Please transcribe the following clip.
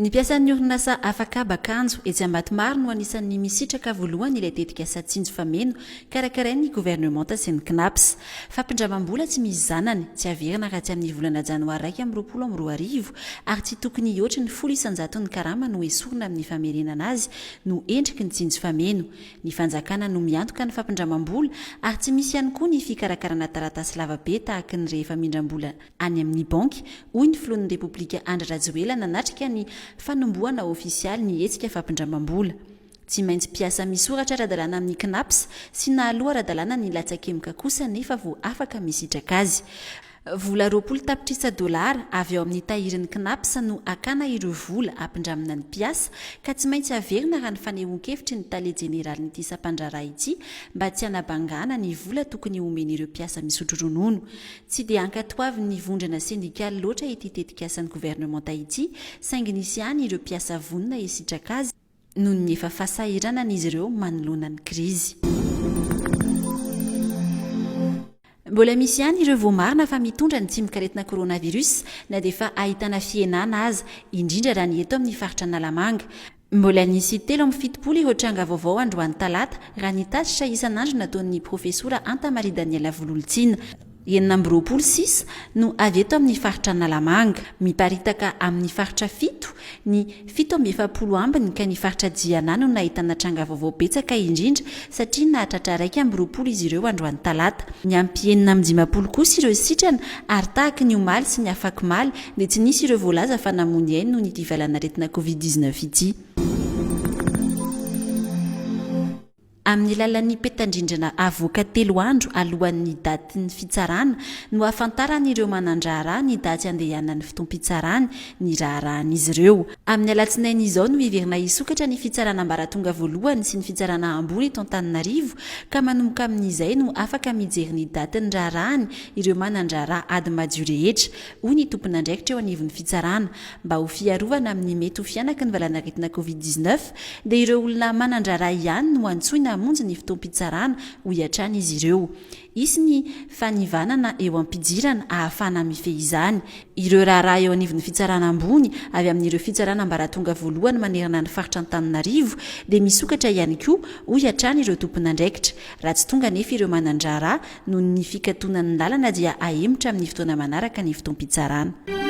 Ny piasan'ny orinasa afakabakanjo etsy Ambatomaro no anisan'ny misitraka voalohany ilay tetika satsinjo fameno karakarain'ny gouvernemanta sy ny CNAPS. Fampindramam-bola tsy misy zanany, tsy averina raha tsy amin'ny volana janoary 2024 ary tsy tokony hihoatra ny 100 ny karama no esorina amin'ny famerenana azy no endriky ny tsinjo fameno. Ny fanjakana no miantoka ny fampindramam-bola ary tsy misy ihany koa ny fikarakarana taratasy lavabe tahaka ny rehefa mindram-bola any amin'ny banky, hoy ny filohan'ny Repoblika Andry Rajoelina nanatrika ny fanomboana ofisialy ny hetsika fampindramam-bola. Tsy maintsy piasa misoratra ara-dalàna amin'ny CNAPS sy nahaloa ara-dalàna ny latsakemika kosa nefa vao afaka misitraka azy. Vola $20 avy ao amin'ny tahirin'ny CNAPS no akana ireo vola ampindramina ny piasa ka tsy maintsy averina raha ny fanehoan-kevitry ny tale jeneraly ny tisam-pandraraha ity mba tsy hanabangana ny vola tokony omen'ireo piasa misotro ronono. Tsy dia ankatoavy ny vondrana sindikaly loatra ity tetikasan'ny gouvernemanta ity saingy nisy ihany ireo piasa vonona hisitraka azy noho ny efa fahasahiranan'izy ireo manoloana ny krizy. Mbola misy ihany ireo voamarina fa mitondra ny tsimikaretina coronavirus na dia efa ahitana fienana aza, indrindra raha ny eto amin'ny faritra Analamanga. Mbola nisy 7 ireo tranga vaovao androany talata raha ny tasitra isan'andro nataon'ny profesora Anta Maria Daniela Vololtsina. 26 no avy eto amin'ny faritra Analamanga, miparitaka amin'ny faritra 7, ny 7 ambiny ka ny faritra Jianana no nahitana tranga vaovao betsaka indrindra satria nahatratra 2 izy ireo androany talata. Ny ampy 9 kosa ireo sitrana ary tahaka ny omaly sy ny afakimaly dia tsy nisy ireo voalaza fa namony ainy noho ny tivalana retina COVID-19 ity. Amin'ny lalan'ny petandrindrana avoaka 3 andro alohan'ny daty ny fitsarana no ahafantaran'ireo manandraharaha ny daty andehanan'ny fotoam-pitsarana ny raharahan'izy ireo. Amin'ny alatsinainy izao no iverina hisokatra ny fitsarana ambaratonga voalohany sy ny fitsarana ambony eto Antananarivo ka manomboka amin'izay no afaka mijery ny daty ny raharahany ireo manandraharaha ady madio rehetra, hoy ny tompon'andraikitra eo anivon'ny fitsarana. Mba ho fiarovana amin'ny mety ho fianaka ny valana retina COVID-19 dia ireo olona manandraharaha ihany no antsoina monjy ny fotoam-pitsarana ho hiatrana izy ireo. Isy ny fanivanana eo ampijirana ahafana mifehy izany. Ireo raharaha eo anivon'ny fitsarana ambony avy amin'ireo fitsarana ambaratonga voalohany manerana ny faritra Antananarivo dia misokatra ihany koa ho hiatrana ireo tompon'andraikitra. Raha tsy tonga nefa ireo manandraharaha noho ny fikatoanan'ny lalana dia ahemotra amin'ny fotoana manaraka ny fotoam-pitsarana.